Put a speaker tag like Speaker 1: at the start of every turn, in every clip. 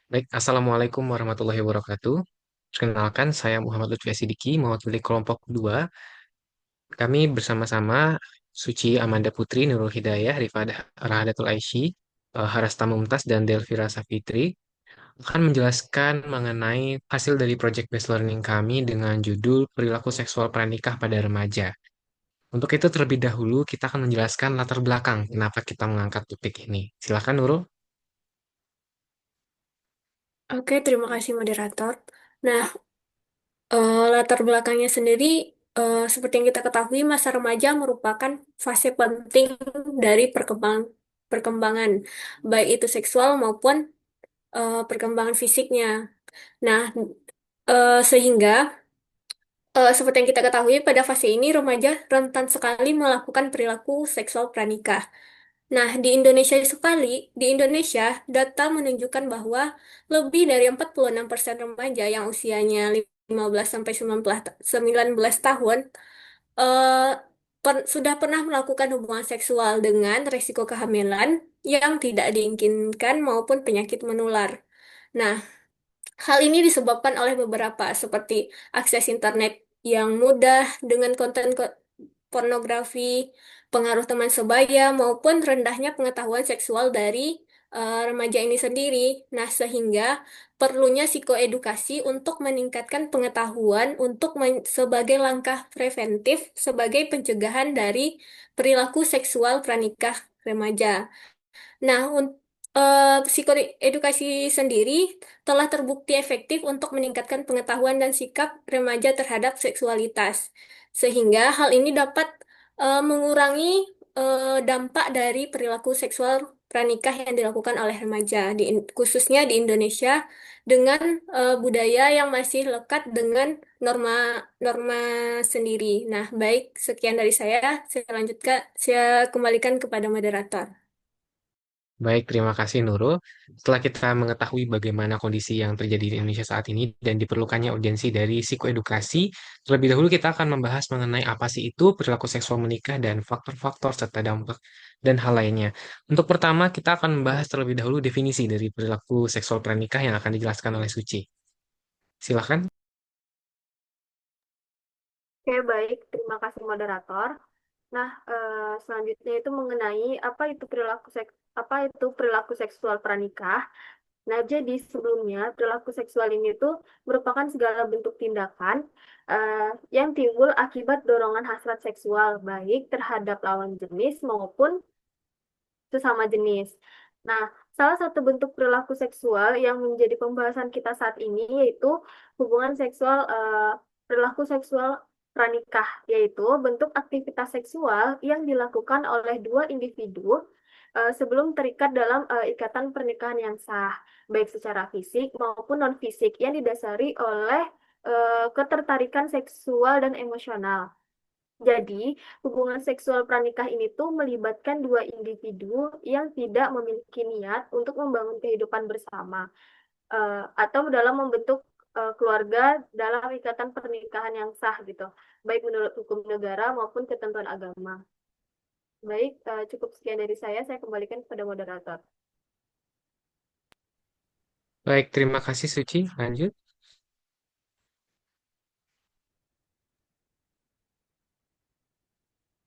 Speaker 1: Baik, Assalamualaikum warahmatullahi wabarakatuh. Perkenalkan, saya Muhammad Lutfi Asidiki, mewakili kelompok 2. Kami bersama-sama Suci Amanda Putri, Nurul Hidayah, Rifadah Rahadatul Aisy, Harasta Mumtaz, dan Delvira Safitri akan menjelaskan mengenai hasil dari Project Based Learning kami dengan judul Perilaku Seksual Pranikah pada Remaja. Untuk itu terlebih dahulu kita akan menjelaskan latar belakang kenapa kita mengangkat topik ini. Silakan Nurul.
Speaker 2: Oke, terima kasih moderator. Nah, latar belakangnya sendiri, seperti yang kita ketahui, masa remaja merupakan fase penting dari perkembangan, baik itu seksual maupun perkembangan fisiknya. Nah, sehingga seperti yang kita ketahui, pada fase ini remaja rentan sekali melakukan perilaku seksual pranikah. Nah, di Indonesia, data menunjukkan bahwa lebih dari 46% remaja yang usianya 15 sampai 19 tahun eh, sudah pernah melakukan hubungan seksual dengan risiko kehamilan yang tidak diinginkan maupun penyakit menular. Nah, hal ini disebabkan oleh beberapa seperti akses internet yang mudah dengan konten pornografi, pengaruh teman sebaya, maupun rendahnya pengetahuan seksual dari remaja ini sendiri. Nah, sehingga perlunya psikoedukasi untuk meningkatkan pengetahuan sebagai langkah preventif sebagai pencegahan dari perilaku seksual pranikah remaja. Nah, psikoedukasi sendiri telah terbukti efektif untuk meningkatkan pengetahuan dan sikap remaja terhadap seksualitas, sehingga hal ini dapat mengurangi dampak dari perilaku seksual pranikah yang dilakukan oleh remaja, khususnya di Indonesia, dengan budaya yang masih lekat dengan norma-norma sendiri. Nah, baik, sekian dari saya lanjutkan, saya kembalikan kepada moderator.
Speaker 1: Baik, terima kasih Nurul. Setelah kita mengetahui bagaimana kondisi yang terjadi di Indonesia saat ini dan diperlukannya urgensi dari psikoedukasi, terlebih dahulu kita akan membahas mengenai apa sih itu perilaku seksual menikah dan faktor-faktor serta dampak dan hal lainnya. Untuk pertama, kita akan membahas terlebih dahulu definisi dari perilaku seksual pranikah yang akan dijelaskan oleh Suci. Silakan.
Speaker 2: Oke, baik. Terima kasih moderator. Nah, selanjutnya itu mengenai apa itu perilaku seksual pranikah. Nah, jadi sebelumnya perilaku seksual ini tuh merupakan segala bentuk tindakan yang timbul akibat dorongan hasrat seksual baik terhadap lawan jenis maupun sesama jenis. Nah, salah satu bentuk perilaku seksual yang menjadi pembahasan kita saat ini yaitu hubungan seksual perilaku seksual pranikah, yaitu bentuk aktivitas seksual yang dilakukan oleh dua individu sebelum terikat dalam ikatan pernikahan yang sah, baik secara fisik maupun non-fisik yang didasari oleh ketertarikan seksual dan emosional. Jadi, hubungan seksual pranikah ini tuh melibatkan dua individu yang tidak memiliki niat untuk membangun kehidupan bersama atau dalam membentuk keluarga dalam ikatan pernikahan yang sah gitu, baik menurut hukum negara maupun ketentuan agama. Baik, cukup sekian dari saya kembalikan kepada moderator.
Speaker 1: Baik, terima kasih Suci. Lanjut.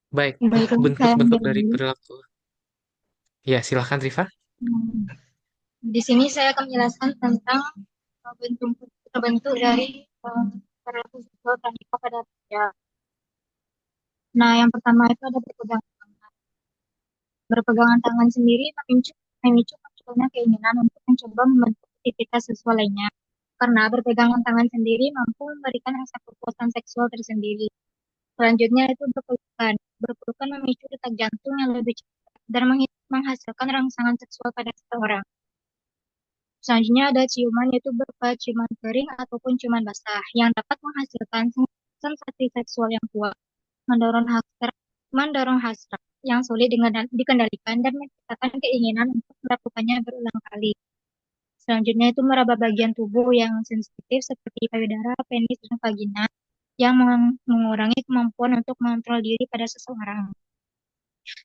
Speaker 1: Baik,
Speaker 3: Baiklah, saya
Speaker 1: bentuk-bentuk
Speaker 3: ambil
Speaker 1: dari
Speaker 3: dulu.
Speaker 1: perilaku. Ya, silakan Rifa.
Speaker 3: Hmm, Di sini saya akan menjelaskan tentang bentuk terbentuk dari perilaku seksual pranikah pada pria. Nah, yang pertama itu ada berpegangan tangan. Berpegangan tangan sendiri memicu munculnya keinginan untuk mencoba membentuk aktivitas seksual lainnya. Karena berpegangan tangan sendiri mampu memberikan rasa kepuasan seksual tersendiri. Selanjutnya itu berpelukan. Berpelukan memicu detak jantung yang lebih cepat dan menghasilkan rangsangan seksual pada seseorang. Selanjutnya ada ciuman yaitu berupa ciuman kering ataupun ciuman basah yang dapat menghasilkan sensasi seksual yang kuat, mendorong hasrat yang sulit dikendalikan dan menciptakan keinginan untuk melakukannya berulang kali. Selanjutnya itu meraba bagian tubuh yang sensitif seperti payudara, penis, dan vagina yang mengurangi kemampuan untuk mengontrol diri pada seseorang,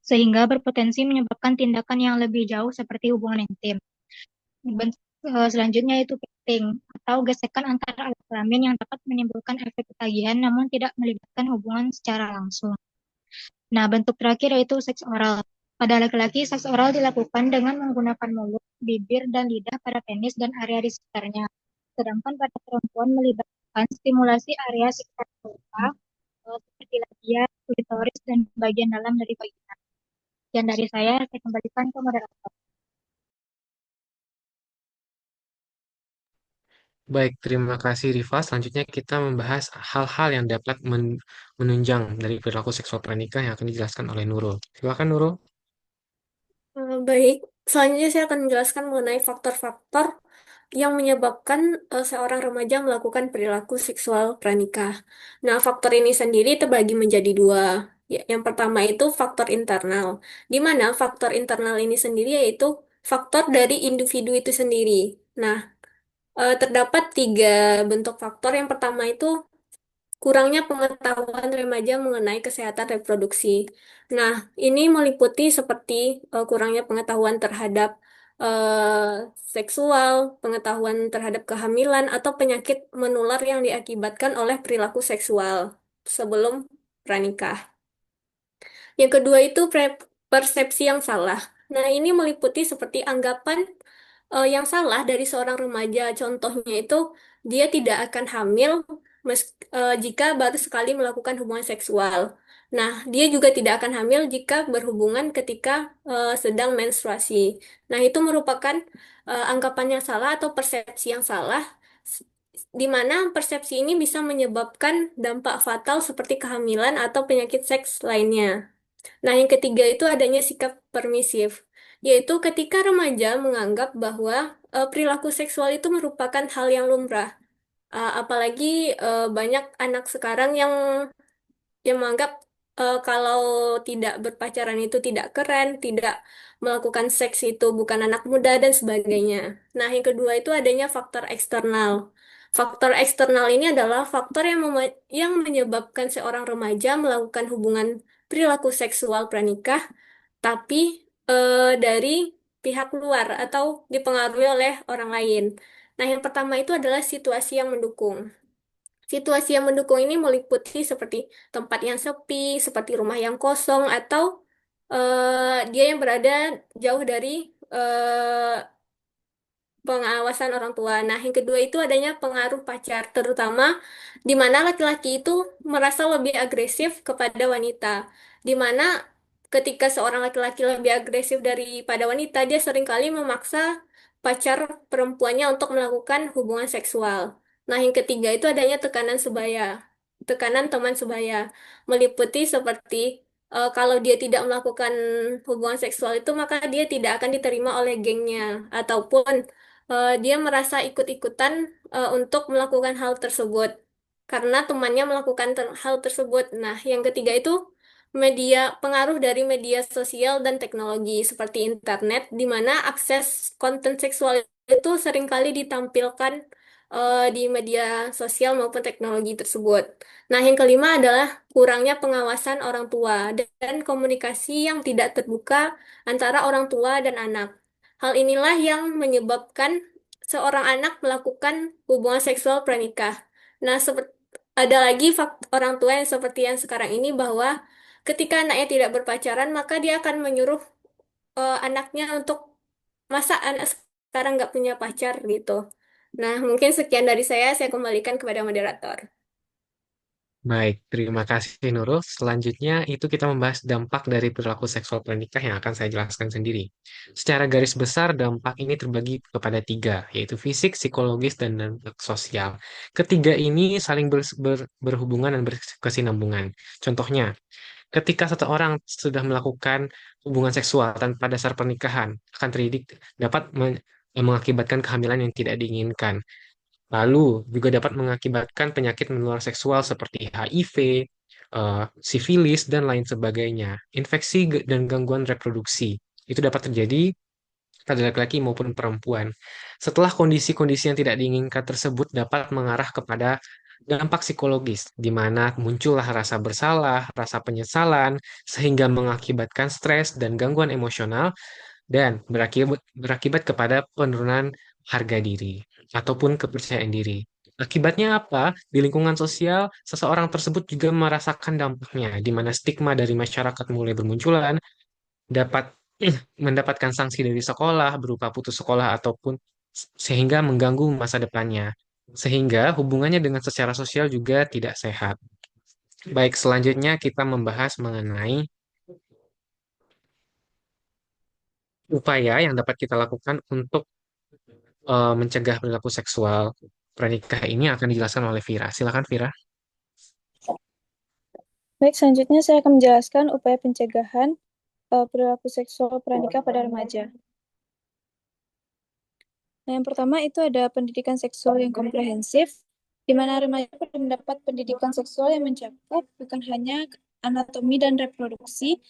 Speaker 3: sehingga berpotensi menyebabkan tindakan yang lebih jauh seperti hubungan intim. Selanjutnya itu petting atau gesekan antara alat kelamin yang dapat menimbulkan efek ketagihan namun tidak melibatkan hubungan secara langsung. Nah, bentuk terakhir yaitu seks oral. Pada laki-laki, seks oral dilakukan dengan menggunakan mulut, bibir, dan lidah pada penis dan area di sekitarnya. Sedangkan pada perempuan melibatkan stimulasi area sekitar vulva, seperti labia, klitoris, dan bagian dalam dari vagina. Dan dari saya kembalikan ke moderator.
Speaker 1: Baik, terima kasih Rifa. Selanjutnya kita membahas hal-hal yang dapat menunjang dari perilaku seksual pranikah yang akan dijelaskan oleh Nurul. Silakan Nurul.
Speaker 2: Baik, selanjutnya saya akan menjelaskan mengenai faktor-faktor yang menyebabkan seorang remaja melakukan perilaku seksual pranikah. Nah, faktor ini sendiri terbagi menjadi dua. Ya, yang pertama itu faktor internal, di mana faktor internal ini sendiri yaitu faktor dari individu itu sendiri. Nah, terdapat tiga bentuk faktor. Yang pertama itu kurangnya pengetahuan remaja mengenai kesehatan reproduksi. Nah, ini meliputi seperti kurangnya pengetahuan terhadap seksual, pengetahuan terhadap kehamilan, atau penyakit menular yang diakibatkan oleh perilaku seksual sebelum pranikah. Yang kedua itu persepsi yang salah. Nah, ini meliputi seperti anggapan yang salah dari seorang remaja. Contohnya itu dia tidak akan hamil jika baru sekali melakukan hubungan seksual. Nah, dia juga tidak akan hamil jika berhubungan ketika sedang menstruasi. Nah, itu merupakan anggapan yang salah atau persepsi yang salah, s- di mana persepsi ini bisa menyebabkan dampak fatal seperti kehamilan atau penyakit seks lainnya. Nah, yang ketiga itu adanya sikap permisif, yaitu ketika remaja menganggap bahwa perilaku seksual itu merupakan hal yang lumrah. Apalagi banyak anak sekarang yang menganggap kalau tidak berpacaran itu tidak keren, tidak melakukan seks itu bukan anak muda, dan sebagainya. Nah, yang kedua itu adanya faktor eksternal. Faktor eksternal ini adalah faktor yang menyebabkan seorang remaja melakukan hubungan perilaku seksual pranikah, tapi dari pihak luar atau dipengaruhi oleh orang lain. Nah, yang pertama itu adalah situasi yang mendukung. Situasi yang mendukung ini meliputi seperti tempat yang sepi, seperti rumah yang kosong, atau dia yang berada jauh dari eh, pengawasan orang tua. Nah, yang kedua itu adanya pengaruh pacar, terutama di mana laki-laki itu merasa lebih agresif kepada wanita. Di mana ketika seorang laki-laki lebih agresif daripada wanita, dia seringkali memaksa pacar perempuannya untuk melakukan hubungan seksual. Nah, yang ketiga itu adanya tekanan sebaya. Tekanan teman sebaya meliputi seperti kalau dia tidak melakukan hubungan seksual itu, maka dia tidak akan diterima oleh gengnya, ataupun dia merasa ikut-ikutan untuk melakukan hal tersebut karena temannya melakukan hal tersebut. Nah, yang ketiga itu pengaruh dari media sosial dan teknologi seperti internet, di mana akses konten seksual itu seringkali ditampilkan di media sosial maupun teknologi tersebut. Nah, yang kelima adalah kurangnya pengawasan orang tua dan komunikasi yang tidak terbuka antara orang tua dan anak. Hal inilah yang menyebabkan seorang anak melakukan hubungan seksual pranikah. Nah, ada lagi orang tua yang seperti yang sekarang ini, bahwa ketika anaknya tidak berpacaran, maka dia akan menyuruh anaknya untuk masa anak sekarang nggak punya pacar gitu. Nah, mungkin sekian dari saya kembalikan kepada moderator.
Speaker 1: Baik, terima kasih Nurul. Selanjutnya itu kita membahas dampak dari perilaku seksual pranikah yang akan saya jelaskan sendiri. Secara garis besar, dampak ini terbagi kepada tiga, yaitu fisik, psikologis, dan dampak sosial. Ketiga ini saling berhubungan dan berkesinambungan. Contohnya, ketika seseorang sudah melakukan hubungan seksual tanpa dasar pernikahan, akan terjadi dapat mengakibatkan kehamilan yang tidak diinginkan. Lalu juga dapat mengakibatkan penyakit menular seksual seperti HIV, sifilis, dan lain sebagainya. Infeksi dan gangguan reproduksi itu dapat terjadi pada laki-laki maupun perempuan. Setelah kondisi-kondisi yang tidak diinginkan tersebut dapat mengarah kepada dampak psikologis, di mana muncullah rasa bersalah, rasa penyesalan, sehingga mengakibatkan stres dan gangguan emosional dan berakibat kepada penurunan harga diri ataupun kepercayaan diri. Akibatnya apa? Di lingkungan sosial, seseorang tersebut juga merasakan dampaknya, di mana stigma dari masyarakat mulai bermunculan, dapat mendapatkan sanksi dari sekolah berupa putus sekolah ataupun sehingga mengganggu masa depannya. Sehingga hubungannya dengan secara sosial juga tidak sehat. Baik, selanjutnya kita membahas mengenai upaya yang dapat kita lakukan untuk mencegah perilaku seksual pranikah ini akan dijelaskan oleh Vira. Silakan Vira.
Speaker 4: Baik, selanjutnya saya akan menjelaskan upaya pencegahan perilaku seksual pranikah pada remaja. Nah, yang pertama itu ada pendidikan seksual yang komprehensif, di mana remaja mendapat pendidikan seksual yang mencakup bukan hanya anatomi dan reproduksi,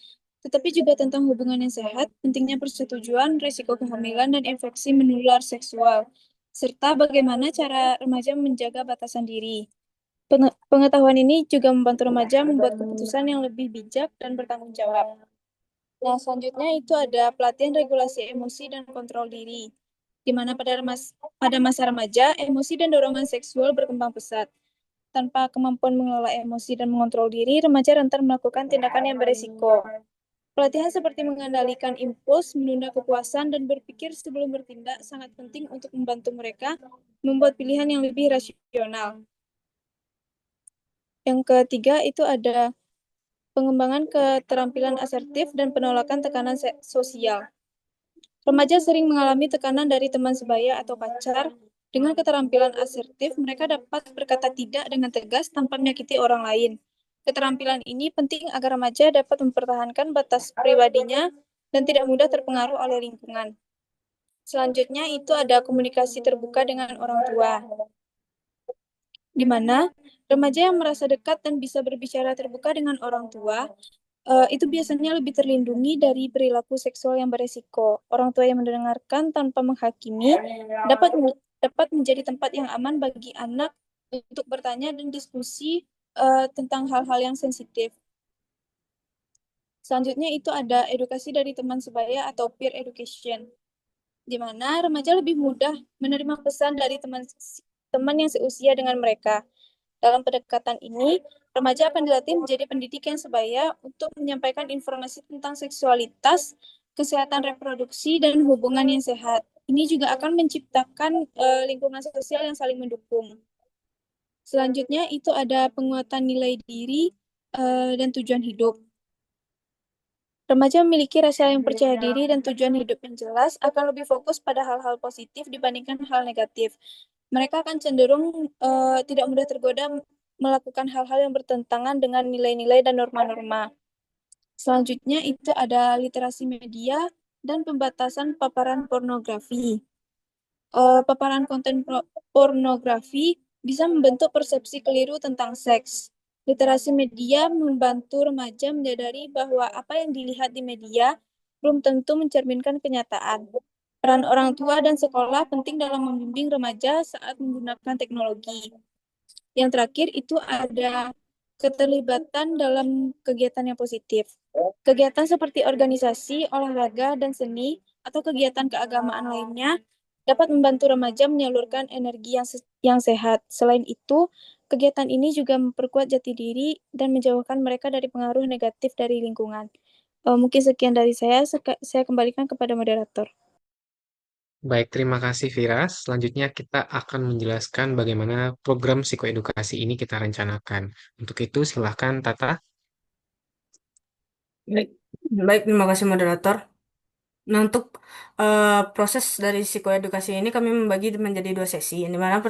Speaker 4: tetapi juga tentang hubungan yang sehat, pentingnya persetujuan, risiko kehamilan, dan infeksi menular seksual, serta bagaimana cara remaja menjaga batasan diri. Pengetahuan ini juga membantu remaja membuat keputusan yang lebih bijak dan bertanggung jawab. Nah, selanjutnya itu ada pelatihan regulasi emosi dan kontrol diri, di mana pada masa remaja, emosi dan dorongan seksual berkembang pesat. Tanpa kemampuan mengelola emosi dan mengontrol diri, remaja rentan melakukan tindakan yang beresiko. Pelatihan seperti mengendalikan impuls, menunda kepuasan, dan berpikir sebelum bertindak sangat penting untuk membantu mereka membuat pilihan yang lebih rasional. Yang ketiga itu ada pengembangan keterampilan asertif dan penolakan tekanan sosial. Remaja sering mengalami tekanan dari teman sebaya atau pacar. Dengan keterampilan asertif, mereka dapat berkata tidak dengan tegas tanpa menyakiti orang lain. Keterampilan ini penting agar remaja dapat mempertahankan batas pribadinya dan tidak mudah terpengaruh oleh lingkungan. Selanjutnya itu ada komunikasi terbuka dengan orang tua, di mana remaja yang merasa dekat dan bisa berbicara terbuka dengan orang tua itu biasanya lebih terlindungi dari perilaku seksual yang beresiko. Orang tua yang mendengarkan tanpa menghakimi dapat dapat menjadi tempat yang aman bagi anak untuk bertanya dan diskusi tentang hal-hal yang sensitif. Selanjutnya itu ada edukasi dari teman sebaya atau peer education, di mana remaja lebih mudah menerima pesan dari teman yang seusia dengan mereka. Dalam pendekatan ini, remaja akan dilatih menjadi pendidik yang sebaya untuk menyampaikan informasi tentang seksualitas, kesehatan reproduksi, dan hubungan yang sehat. Ini juga akan menciptakan lingkungan sosial yang saling mendukung. Selanjutnya itu ada penguatan nilai diri dan tujuan hidup. Remaja memiliki rasa yang percaya diri dan tujuan hidup yang jelas akan lebih fokus pada hal-hal positif dibandingkan hal negatif. Mereka akan cenderung tidak mudah tergoda melakukan hal-hal yang bertentangan dengan nilai-nilai dan norma-norma. Selanjutnya itu ada literasi media dan pembatasan paparan pornografi. Paparan konten pornografi bisa membentuk persepsi keliru tentang seks. Literasi media membantu remaja menyadari bahwa apa yang dilihat di media belum tentu mencerminkan kenyataan. Peran orang tua dan sekolah penting dalam membimbing remaja saat menggunakan teknologi. Yang terakhir itu ada keterlibatan dalam kegiatan yang positif. Kegiatan seperti organisasi, olahraga, dan seni, atau kegiatan keagamaan lainnya dapat membantu remaja menyalurkan energi yang sehat. Selain itu, kegiatan ini juga memperkuat jati diri dan menjauhkan mereka dari pengaruh negatif dari lingkungan. Mungkin sekian dari saya kembalikan kepada moderator.
Speaker 1: Baik, terima kasih Vira. Selanjutnya kita akan menjelaskan bagaimana program psikoedukasi ini kita rencanakan. Untuk itu silahkan Tata.
Speaker 5: Baik, baik, terima kasih moderator. Nah, untuk proses dari psikoedukasi ini kami membagi menjadi dua sesi. Di mana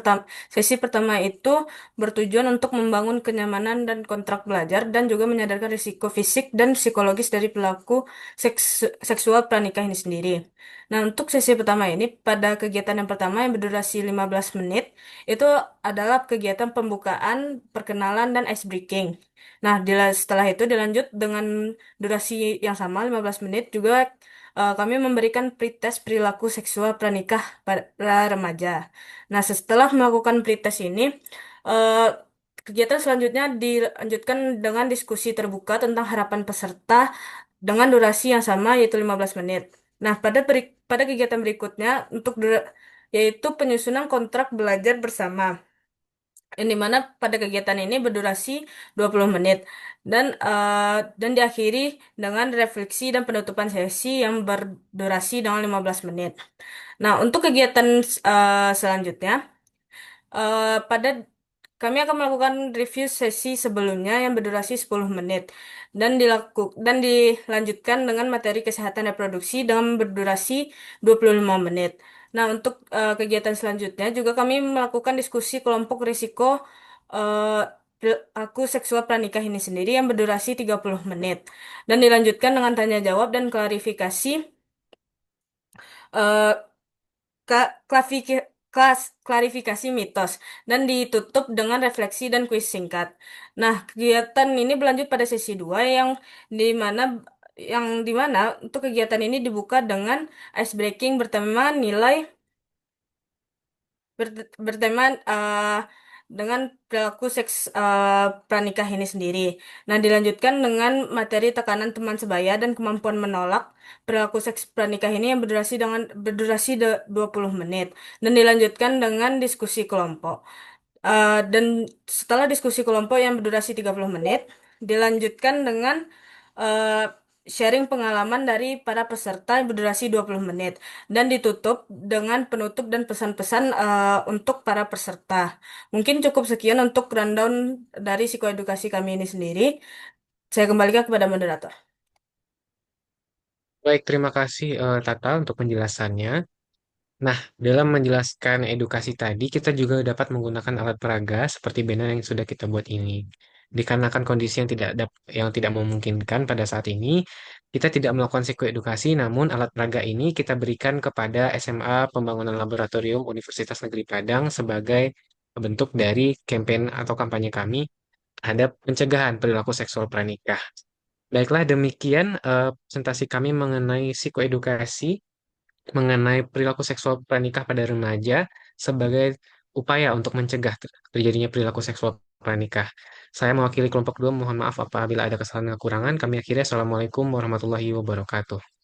Speaker 5: sesi pertama itu bertujuan untuk membangun kenyamanan dan kontrak belajar dan juga menyadarkan risiko fisik dan psikologis dari pelaku seksual pranikah ini sendiri. Nah, untuk sesi pertama ini pada kegiatan yang pertama yang berdurasi 15 menit itu adalah kegiatan pembukaan, perkenalan dan ice breaking. Nah, setelah itu dilanjut dengan durasi yang sama 15 menit juga kami memberikan pretest perilaku seksual pranikah pada remaja. Nah, setelah melakukan pretest ini, eh, kegiatan selanjutnya dilanjutkan dengan diskusi terbuka tentang harapan peserta dengan durasi yang sama yaitu 15 menit. Nah, pada kegiatan berikutnya yaitu penyusunan kontrak belajar bersama. Yang dimana pada kegiatan ini berdurasi 20 menit dan diakhiri dengan refleksi dan penutupan sesi yang berdurasi dengan 15 menit. Nah, untuk kegiatan selanjutnya, pada kami akan melakukan review sesi sebelumnya yang berdurasi 10 menit dan dilanjutkan dengan materi kesehatan reproduksi dengan berdurasi 25 menit. Nah, untuk kegiatan selanjutnya juga kami melakukan diskusi kelompok risiko perilaku seksual pranikah ini sendiri yang berdurasi 30 menit dan dilanjutkan dengan tanya jawab dan klarifikasi eh, klarifikasi mitos dan ditutup dengan refleksi dan kuis singkat. Nah, kegiatan ini berlanjut pada sesi 2 di mana yang di mana untuk kegiatan ini dibuka dengan ice breaking bertema dengan perilaku seks pranikah ini sendiri. Nah, dilanjutkan dengan materi tekanan teman sebaya dan kemampuan menolak perilaku seks pranikah ini yang berdurasi 20 menit dan dilanjutkan dengan diskusi kelompok. Dan setelah diskusi kelompok yang berdurasi 30 menit, dilanjutkan dengan eh, sharing pengalaman dari para peserta yang berdurasi 20 menit dan ditutup dengan penutup dan pesan-pesan untuk para peserta. Mungkin cukup sekian untuk rundown dari psikoedukasi kami ini sendiri. Saya kembalikan kepada moderator.
Speaker 1: Baik, terima kasih Tata untuk penjelasannya. Nah, dalam menjelaskan edukasi tadi, kita juga dapat menggunakan alat peraga seperti banner yang sudah kita buat ini. Dikarenakan kondisi yang tidak memungkinkan pada saat ini, kita tidak melakukan psikoedukasi, namun alat peraga ini kita berikan kepada SMA Pembangunan Laboratorium Universitas Negeri Padang sebagai bentuk dari kampanye atau kampanye kami terhadap pencegahan perilaku seksual pranikah. Baiklah, demikian presentasi kami mengenai psikoedukasi mengenai perilaku seksual pranikah pada remaja sebagai upaya untuk mencegah terjadinya perilaku seksual pranikah. Saya mewakili kelompok 2, mohon maaf apabila ada kesalahan dan kekurangan. Kami akhiri. Assalamualaikum warahmatullahi wabarakatuh.